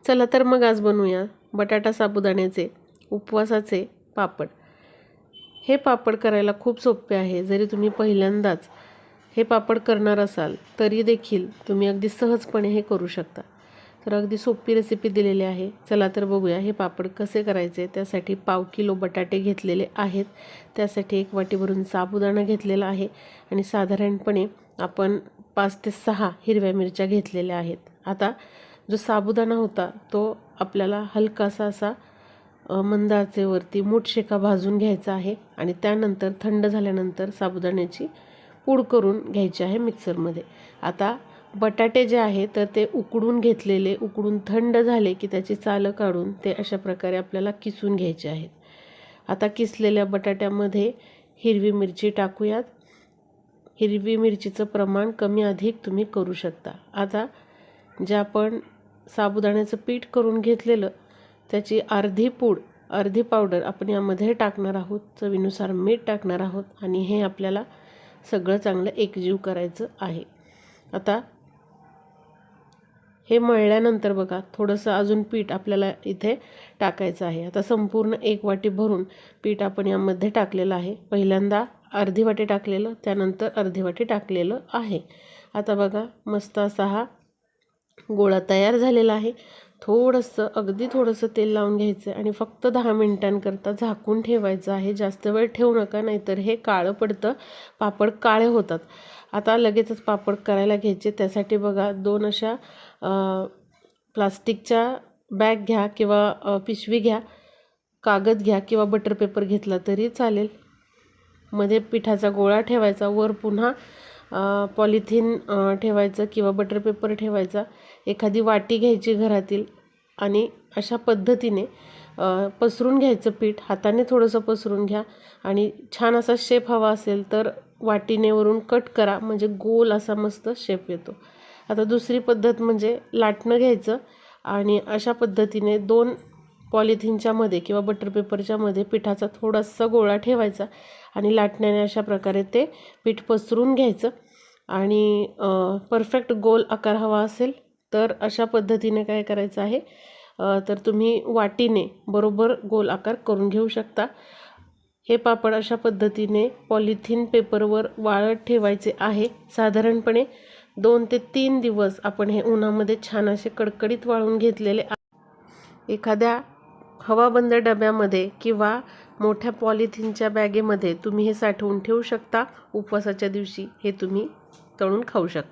चला तर मग आज बनवूया बटाटा साबुदाण्याचे उपवासाचे पापड। हे पापड करायला खूप सोपे आहे। जरी तुम्ही पहिल्यांदाच हे पापड करणार असाल तरी देखील तुम्ही अगदी सहजपणे हे करू शकता। तर अगदी सोपी रेसिपी दिलेली आहे। चला तर बघूया हे पापड कसे करायचे। त्यासाठी पाव किलो बटाटे घेतलेले आहेत, त्यासाठी 1 वाटी भरून साबुदाणा घेतलेला आहे आणि साधारणपणे आपण 5 ते 6 हिरव्या मिरच्या घेतलेल्या आहेत। आता जो साबुदाणा होता तो आपल्याला हलकासा असा मंद आचेवरती मूठ शेका भाजून घ्यायचा आहे आणि त्यानंतर थंड झाल्यानंतर साबुदाण्याची पूड करून घ्यायची आहे मिक्सरमध्ये। आता बटाटे जे आहे तर ते उकडून घेतलेले, उकडून थंड झाले की त्याची सालं काढून ते अशा प्रकारे आपल्याला किसून घ्यायचे आहेत। आता किसलेल्या बटाट्यामध्ये हिरवी मिरची टाकूयात। हिरवी मिरचीचं प्रमाण कमी अधिक तुम्ही करू शकता। आता जे आपण साबुदाण्याचं पीठ करून घेतलेलं त्याची अर्धी पावडर आपण यामध्ये टाकणार आहोत। चवीनुसार मीठ टाकणार आहोत आणि हे आपल्याला सगळं चांगलं एकजीव करायचं आहे। आता हे मळल्यानंतर बघा थोडंसं अजून पीठ आपल्याला इथे टाकायचं आहे। आता संपूर्ण 1 वाटी भरून पीठ आपण यामध्ये टाकलेलं आहे। पहिल्यांदा अर्धी वाटी टाकलेलं, त्यानंतर अर्धी वाटी टाकलेलं आहे। आता बघा मस्त असा हा गोळा तयार झालेला आहे। अगदी थोडंसं तेल लावून घ्यायचं आणि फक्त 10 मिनिटांकरता झाकून ठेवायचं आहे। जास्त वेळ ठेवू नका, नाहीतर हे काळं पडतं, पापड काळे होतात। आता लगेचच पापड करायला घ्यायचे। त्यासाठी बघा 2 अशा प्लास्टिकच्या बॅग घ्या किंवा पिशवी घ्या, कागद घ्या किंवा बटर पेपर घेतला तरी चालेल। मध्ये पिठाचा गोळा ठेवायचा, वर पुन्हा पॉलिथिन ठेवायचं किंवा बटर पेपर ठेवायचा। एखादी वाटी घ्यायची घरातील आणि अशा पद्धतीने पसरून घ्यायचं पीठ। हाताने थोडंसं पसरून घ्या आणि छान असा शेप हवा असेल तर वाटीने वरून कट करा, म्हणजे गोल असा मस्त शेप येतो। आता दुसरी पद्धत म्हणजे लाटणं घ्यायचं आणि अशा पद्धतीने 2 पॉलिथिनच्या मध्ये किंवा बटर पेपरच्या मध्ये पिठाचा थोडासा गोळा ठेवायचा आणि लाटण्याने अशा प्रकारे ते पीठ पसरून घ्यायचं आणि परफेक्ट गोल आकार हवा असेल तर अशा पद्धतीने काय करायचं आहे तर तुम्ही वाटीने बरोबर गोल आकार करून घेऊ शकता। हे पापड अशा पद्धतीने पॉलिथिन पेपरवर वाळत ठेवायचे आहे। साधारणपणे 2 ते 3 दिवस आपण हे उन्हामध्ये छान असे कडकडीत वाळून घेतलेले आहे। एखाद्या हवाबंद डब्यामध्ये किंवा मोठ्या पॉलिथिनच्या बॅगेमध्ये तुम्ही हे साठवून ठेवू शकता। उपवासाच्या दिवशी हे तुम्ही तळून खाऊ शकता।